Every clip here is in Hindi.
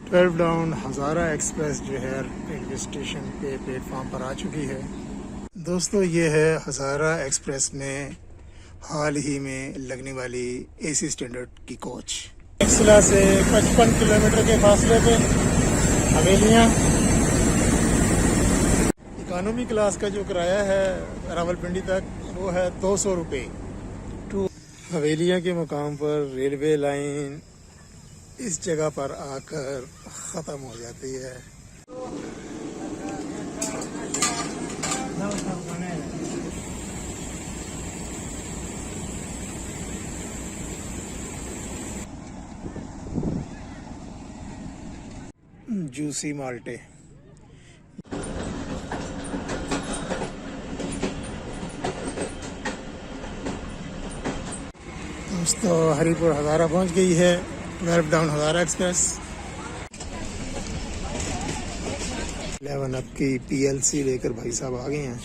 12 डाउन हज़ारा एक्सप्रेस जो है रेलवे स्टेशन पे प्लेटफार्म पर आ चुकी है। दोस्तों ये है हज़ारा एक्सप्रेस में हाल ही में लगने वाली एसी स्टैंडर्ड की कोच। एक्सला से 55 किलोमीटर के फासले पे हवेलियाँ। इकोनॉमी क्लास का जो किराया है रावलपिंडी तक वो है 200 रुपये। हवेलियाँ के मुकाम पर रेलवे लाइन इस जगह पर आकर ख़त्म हो जाती है। जूसी माल्टे। दोस्तों हरिपुर हज़ारा पहुंच गई है 12 डाउन हज़ारा एक्सप्रेस। 11 अप की PLC लेकर भाई साहब आ गए हैं।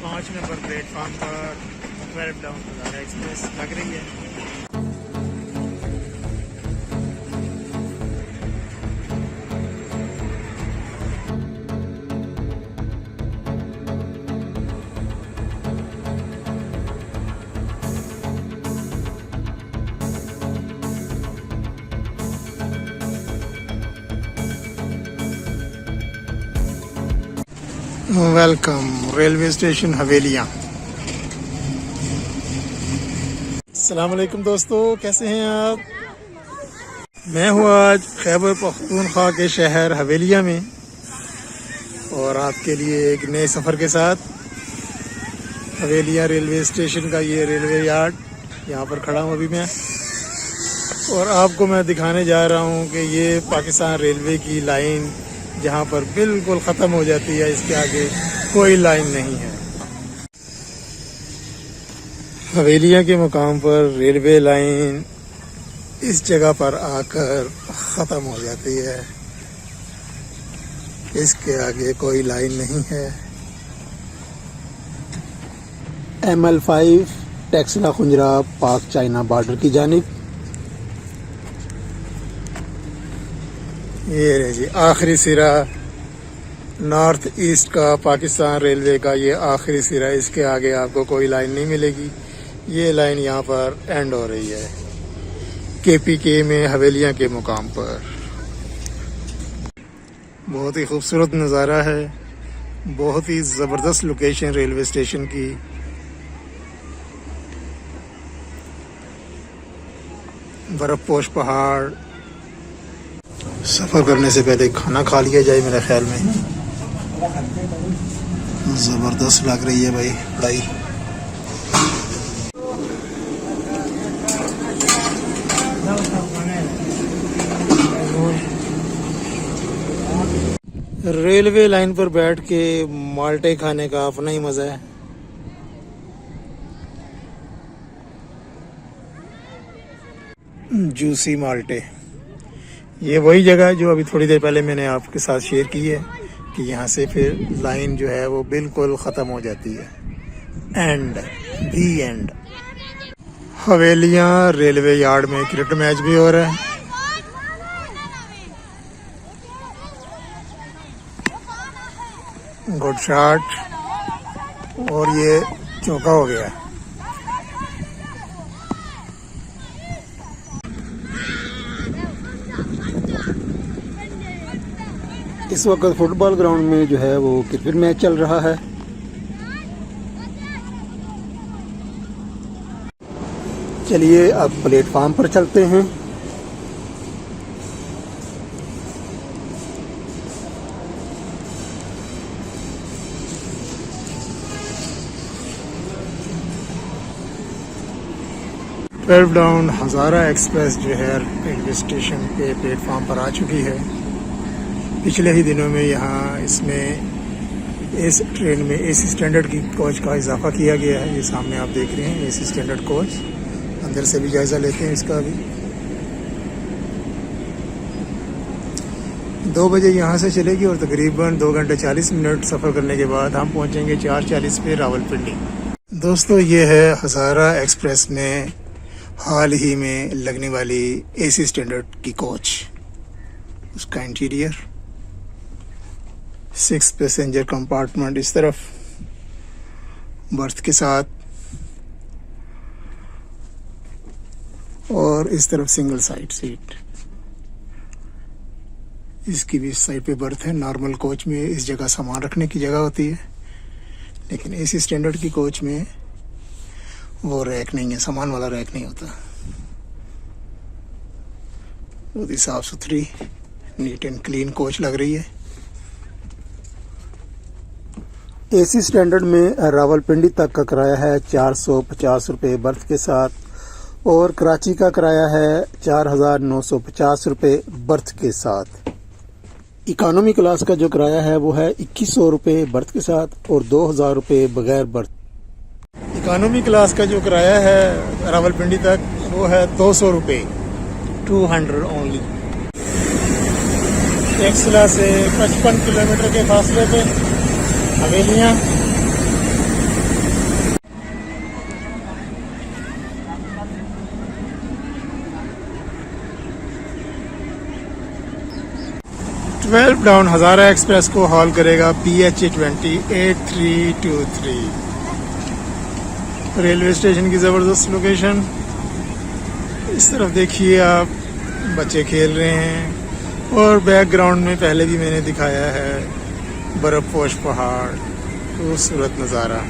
पाँच नंबर प्लेटफार्म पर 12 डाउन हज़ारा एक्सप्रेस लग रही है। Welcome railway station Havelian. अस्सलाम वालेकुम दोस्तों, कैसे हैं आप? मैं हूँ आज खैबर पख्तूनख्वा के शहर हवेलियाँ में और आपके लिए एक नए सफ़र के साथ। हवेलियाँ रेलवे स्टेशन का ये रेलवे यार्ड, यहाँ पर खड़ा हूँ अभी मैं और आपको मैं दिखाने जा रहा हूँ कि ये पाकिस्तान रेलवे की लाइन जहाँ पर बिल्कुल ख़त्म हो जाती है, इसके आगे कोई लाइन नहीं है। हवेलियाँ के मुकाम पर रेलवे लाइन इस जगह पर आकर ख़त्म हो जाती है, इसके आगे कोई लाइन नहीं है। ML5 टेक्सला खुंजरा पाक चाइना बॉर्डर की जानिब। ये रहे जी आखिरी सिरा नॉर्थ ईस्ट का पाकिस्तान रेलवे का, ये आखिरी सिरा। इसके आगे आपको कोई लाइन नहीं मिलेगी। ये लाइन यहाँ पर एंड हो रही है KPK में हवेलियाँ के मुकाम पर। बहुत ही खूबसूरत नज़ारा है, बहुत ही ज़बरदस्त लोकेशन रेलवे स्टेशन की। बर्फ़पोश पहाड़। सफ़र करने से पहले खाना खा लिया जाए मेरे ख्याल में। ज़बरदस्त लग रही है भाई कढ़ाई। रेलवे लाइन पर बैठ के माल्टे खाने का अपना ही मज़ा है। जूसी माल्टे। ये वही जगह है जो अभी थोड़ी देर पहले मैंने आपके साथ शेयर की है कि यहाँ से फिर लाइन जो है वो बिल्कुल ख़त्म हो जाती है। एंड हवेलियाँ रेलवे यार्ड में क्रिकेट मैच भी हो रहा है। गुड शॉट और ये चौका हो गया। इस वक्त फुटबॉल ग्राउंड में जो है वो क्रिकेट मैच चल रहा है। चलिए अब प्लेटफार्म पर चलते हैं। ट्वेल्व डाउन हज़ारा एक्सप्रेस जो है रेलवे स्टेशन पे प्लेटफार्म पर आ चुकी है। पिछले ही दिनों में यहाँ इसमें इस ट्रेन में एसी स्टैंडर्ड की कोच का इजाफा किया गया है। ये सामने आप देख रहे हैं एसी स्टैंडर्ड कोच। अंदर से भी जायज़ा लेते हैं इसका भी। 2 बजे यहाँ से चलेगी और तकरीबन 2 घंटे 40 मिनट सफ़र करने के बाद हम पहुँचेंगे 4:40 पे रावलपिंडी। दोस्तों ये है हज़ारा एक्सप्रेस में हाल ही में लगने वाली एसी स्टैंडर्ड की कोच। उसका इंटीरियर 6 पैसेंजर कंपार्टमेंट इस तरफ बर्थ के साथ, और इस तरफ सिंगल साइड सीट। इसकी भी इस साइड पे बर्थ है। नॉर्मल कोच में इस जगह सामान रखने की जगह होती है, लेकिन एसी स्टैंडर्ड की कोच में वो रैक नहीं है, सामान वाला रैक नहीं होता। बहुत ही साफ सुथरी नीट एंड क्लीन कोच लग रही है। एसी स्टैंडर्ड में रावलपिंडी तक का किराया है 450 रुपये बर्थ के साथ, और कराची का किराया है 4950 रुपये बर्थ के साथ। इकानमी क्लास का जो किराया है वो है 2100 रुपये बर्थ के साथ और 2000 रुपये बगैर बर्थ। इकानमी क्लास का जो किराया है रावलपिंडी तक वो है 200 रुपये, 200 ओनली। एक्सला से 55 किलोमीटर के फासले पे हवेलियाँ। ट्वेल्व डाउन हज़ारा एक्सप्रेस को हॉल करेगा PH 8323। रेलवे स्टेशन की ज़बरदस्त लोकेशन। इस तरफ देखिए आप, बच्चे खेल रहे हैं, और बैकग्राउंड में पहले भी मैंने दिखाया है बर्फ़पोश पहाड़, खूबसूरत नज़ारा।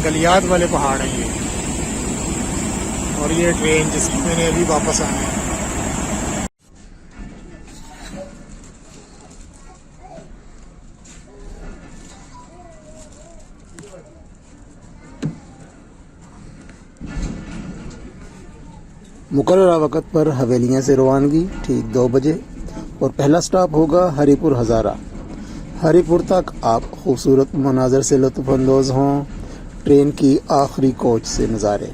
गलियात वाले पहाड़ हैं ये, और ये ट्रेन जिसमें मैंने अभी वापस आना है। मुकर्ररा वक़्त पर हवेलियाँ से रवानगी ठीक 2 बजे, और पहला स्टॉप होगा हरीपुर हज़ारा। हरीपुर तक आप खूबसूरत मनाज़र से लुत्फ़अंदोज़ हों। ट्रेन की आखिरी कोच से नज़ारे।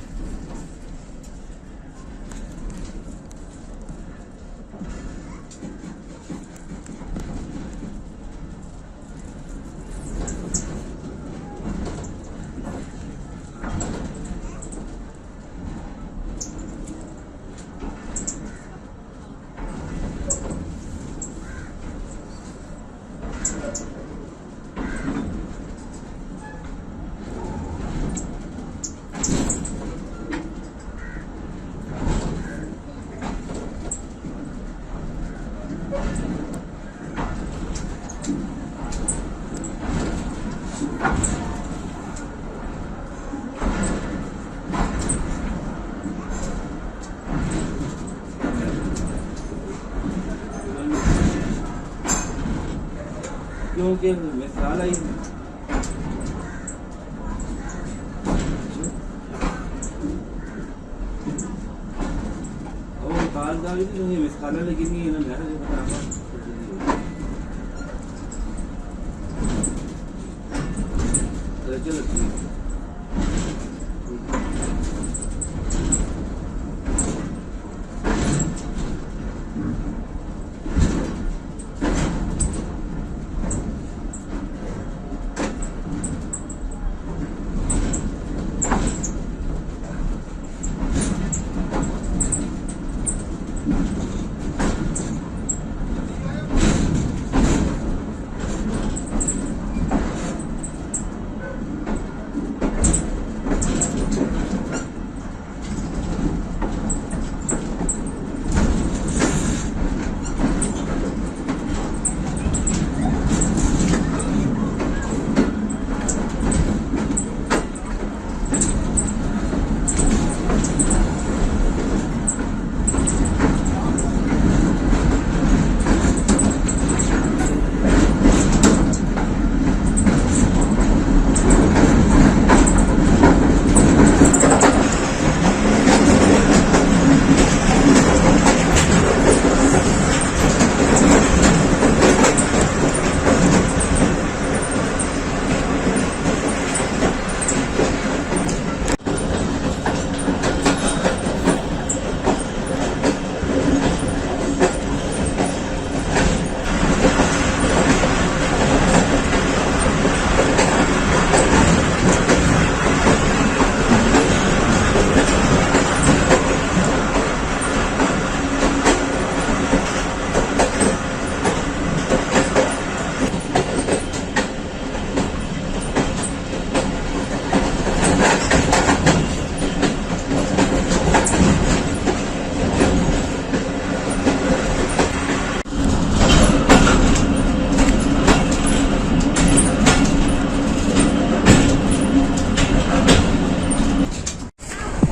क्योंकि मिसाल आई और बाल का भी मिसाल लगी नहीं है ना, मेरा जो बता चलो ठीक है।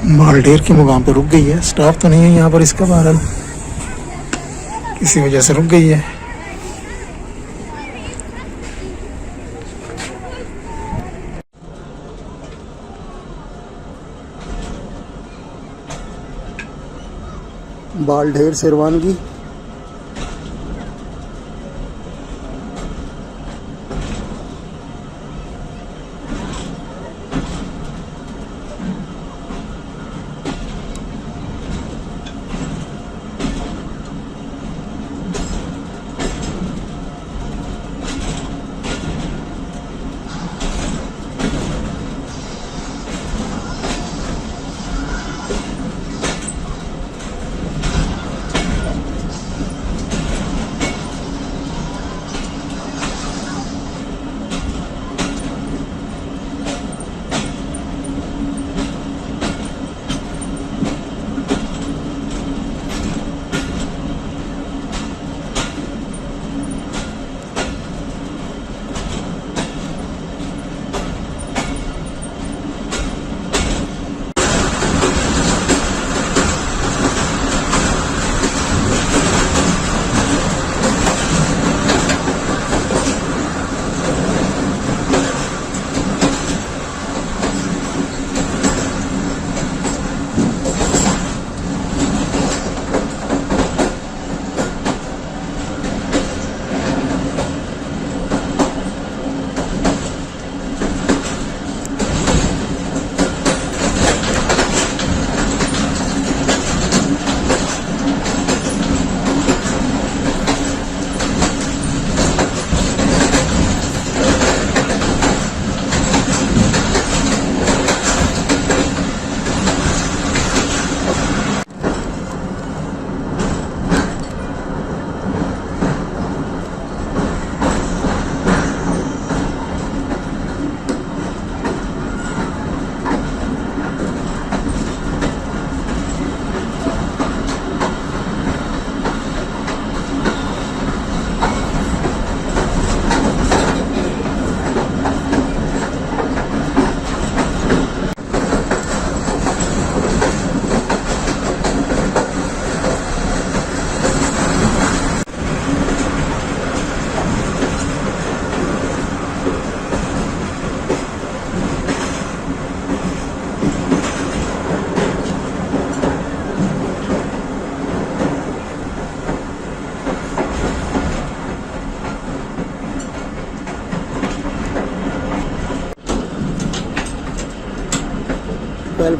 मालटेर के मुकाम पे रुक गई है। स्टाफ तो नहीं है यहाँ पर इसका, बहरहाल किसी वजह से रुक गई है। बालढेर से रवानगी।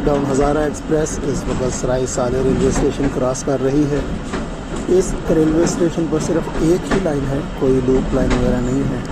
डाउन हज़ारा एक्सप्रेस इस वक्त सराय साले रेलवे स्टेशन क्रॉस कर रही है। इस रेलवे स्टेशन पर सिर्फ एक ही लाइन है, कोई लूप लाइन वगैरह नहीं है।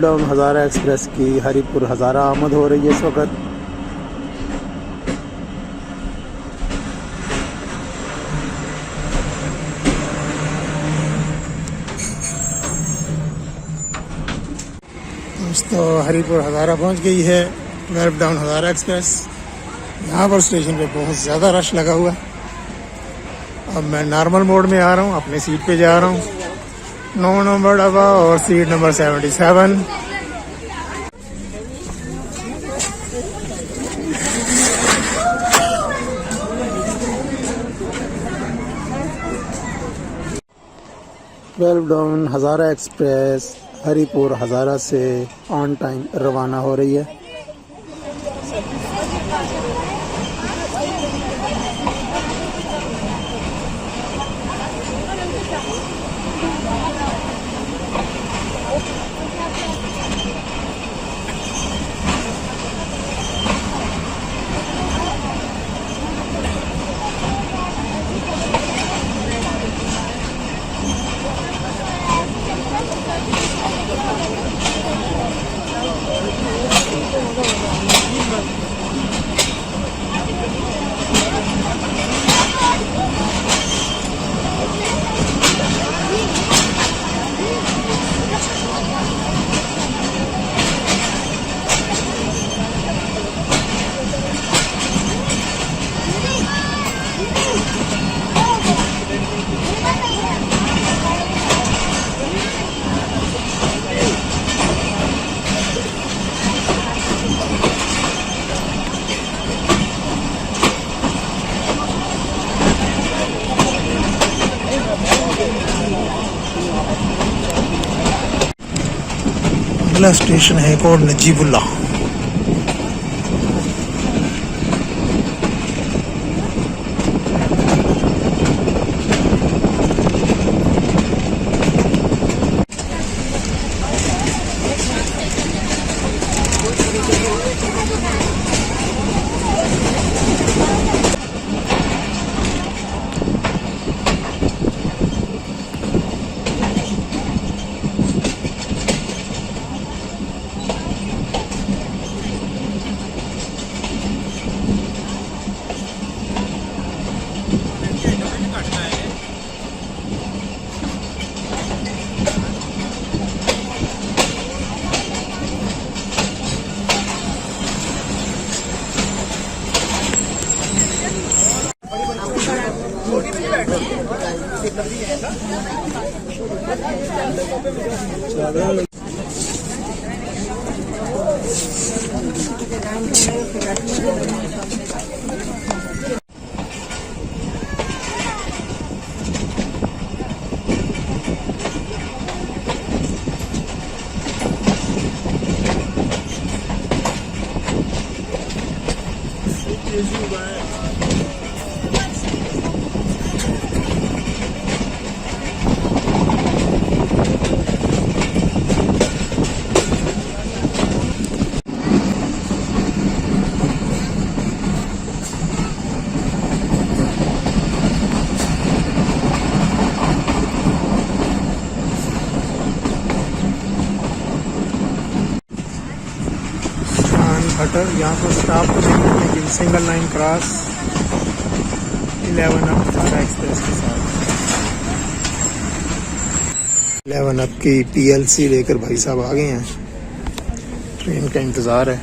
डाउन हज़ारा एक्सप्रेस की हरिपुर हज़ारा आमद हो रही है इस वक्त। दोस्तों हरिपुर हज़ारा पहुंच गई है डाउन हज़ारा एक्सप्रेस। यहाँ पर स्टेशन पे बहुत ज़्यादा रश लगा हुआ है। अब मैं नॉर्मल मोड में आ रहा हूँ, अपने सीट पे जा रहा हूँ। 9 नंबर डब्बा और सीट नंबर 77। ट्वेल्व डाउन हज़ारा एक्सप्रेस हरीपुर हज़ारा से ऑन टाइम रवाना हो रही है। अगला स्टेशन है कोट नजीबुल्ला। खटर यहाँ पर स्टॉप तो नहीं है, लेकिन सिंगल लाइन क्रॉस 11 अप हज़ारा एक्सप्रेस के साथ 11 अप की PLC लेकर भाई साहब आ गए हैं। ट्रेन का इंतज़ार है।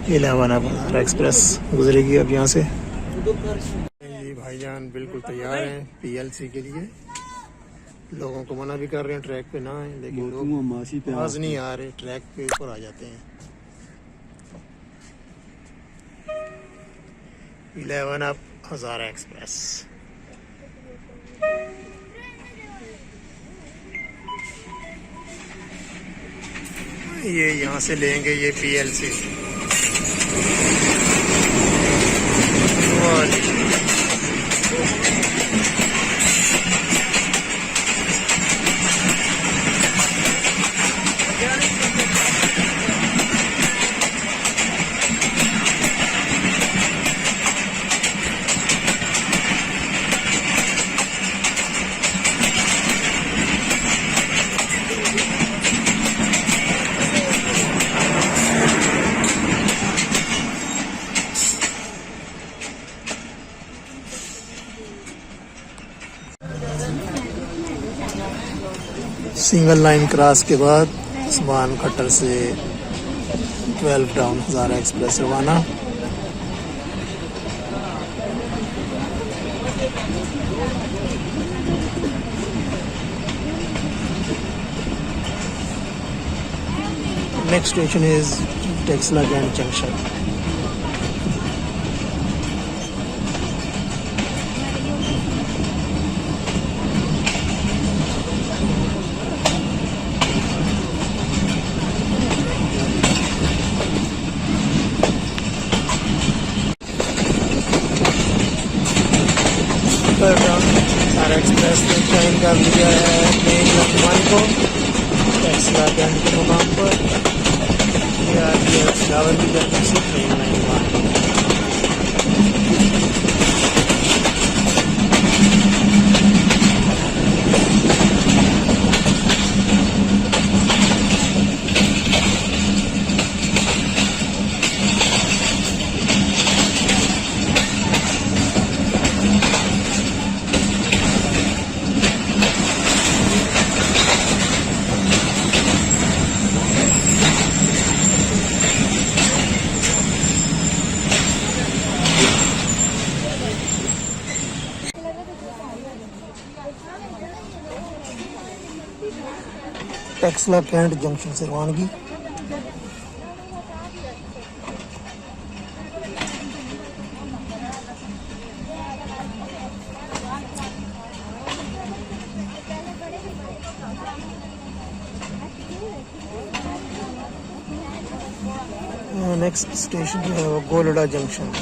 11 अप हज़ारा एक्सप्रेस गुजरेगी अब यहाँ से। ये भाईजान बिल्कुल तैयार हैं PLC के लिए। लोगों को मना भी कर रहे हैं ट्रैक पे ना आए, लेकिन लोग आज नहीं आ रहे, ट्रैक पे ऊपर आ जाते हैं। 11 अप हज़ारा एक्सप्रेस। ये यहाँ से लेंगे ये PLC। सिंगल लाइन क्रॉस के बाद उस्मान खट्टर से 12 डाउन हज़ारा एक्सप्रेस रवाना। Next station is Texla Grand Junction. सारा एक्सप्रेस ने ज्वाइन कर लिया है मेन लखनऊ को टेक्सला कैंट के मुकाम पर। ये आ गया फ्लावर की जानब से train line 1। Taxila cantt junction से रवानगी। नेक्स्ट स्टेशन जो है वो गोलड़ा जंक्शन।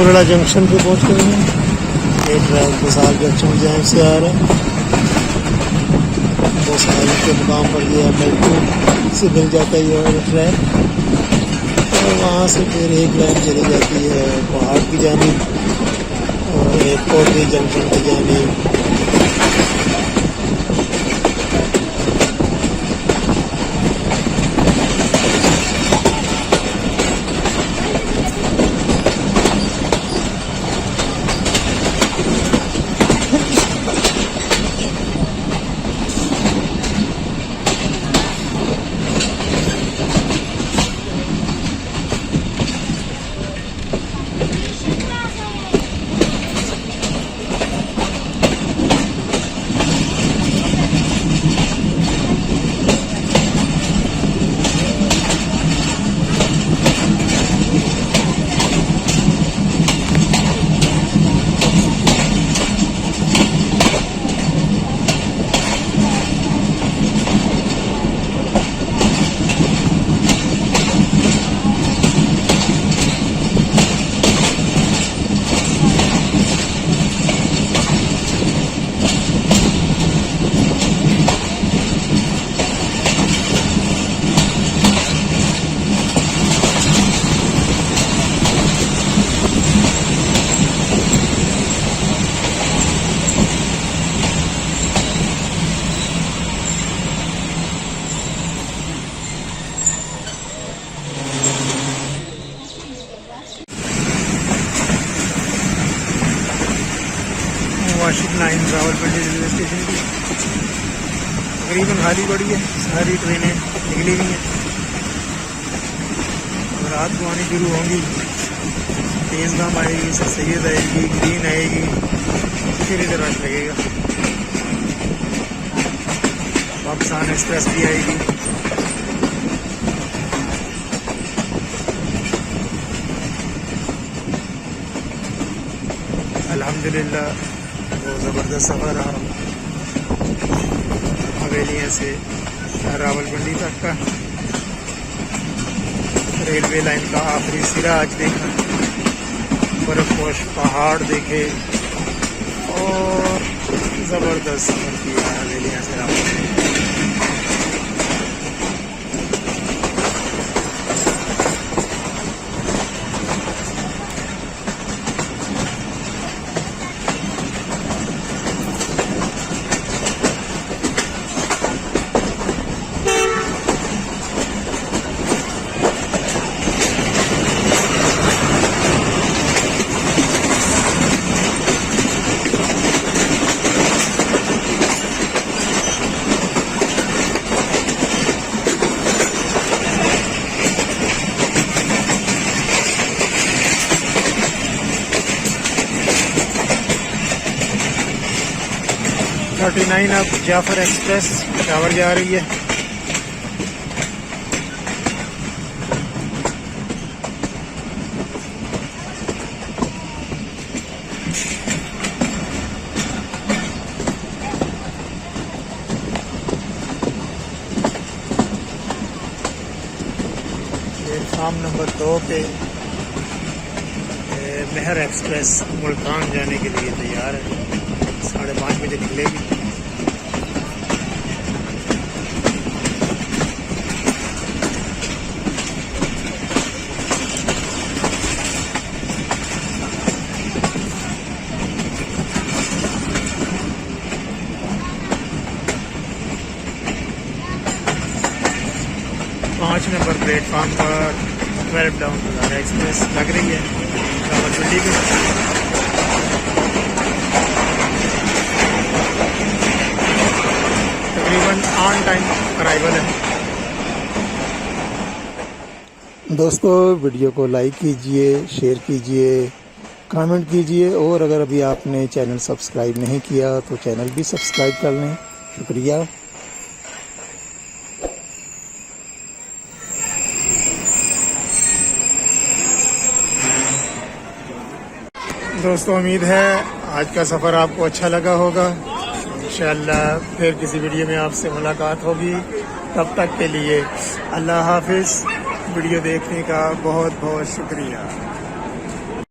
गोलड़ा जंक्शन पे पहुंच गए हैं। ये ट्रैक बसाल जंक्शन जहाँ से आ रहा है। बसाल के मुकाम पर ये मेट्रो से मिल जाता है ये वाला ट्रैक और वहाँ से फिर एक लाइन चली जाती है पहाड़ की जानिब और एक और भी जंक्शन की जानिब। लाइन रावलपिंडी रेलवे स्टेशन की तकरीबन खाली पड़ी है, सारी ट्रेनें निकली हुई हैं। और रात को आनी शुरू होंगी, तेज़गाम आएगी, सर सैयद आएगी, ग्रीन आएगी, फिर इधर रश लगेगा। पाकिस्तान एक्सप्रेस भी आएगी। अल्हम्दुलिल्लाह वो ज़बरदस्त सफ़र रहा हवेलियाँ से रावलपिंडी तक का। रेलवे लाइन का आखिरी सिरा आज देखा, बर्फपोश पहाड़ देखे और ज़बरदस्त सफ़र किया हवेलियाँ से रावलपिंडी। थर्टी 39 अब जाफर एक्सप्रेस पेशावर जा रही है। प्लेटफार्म नंबर 2 पे मेहर एक्सप्रेस मुल्तान जाने के लिए तैयार है, 5:30 बजे निकलेगी। पाँच नंबर प्लेटफार्म पर 12 डाउन हज़ारा एक्सप्रेस लग रही है रावलपिंडी में। तकरीबन ऑन टाइम अराइवल है। दोस्तों वीडियो को लाइक कीजिए, शेयर कीजिए, कमेंट कीजिए और अगर अभी आपने चैनल सब्सक्राइब नहीं किया तो चैनल भी सब्सक्राइब कर लें। शुक्रिया। दोस्तों उम्मीद है आज का सफ़र आपको अच्छा लगा होगा। इंशाअल्लाह फिर किसी वीडियो में आपसे मुलाकात होगी। तब तक के लिए अल्लाह हाफिज़। वीडियो देखने का बहुत बहुत शुक्रिया।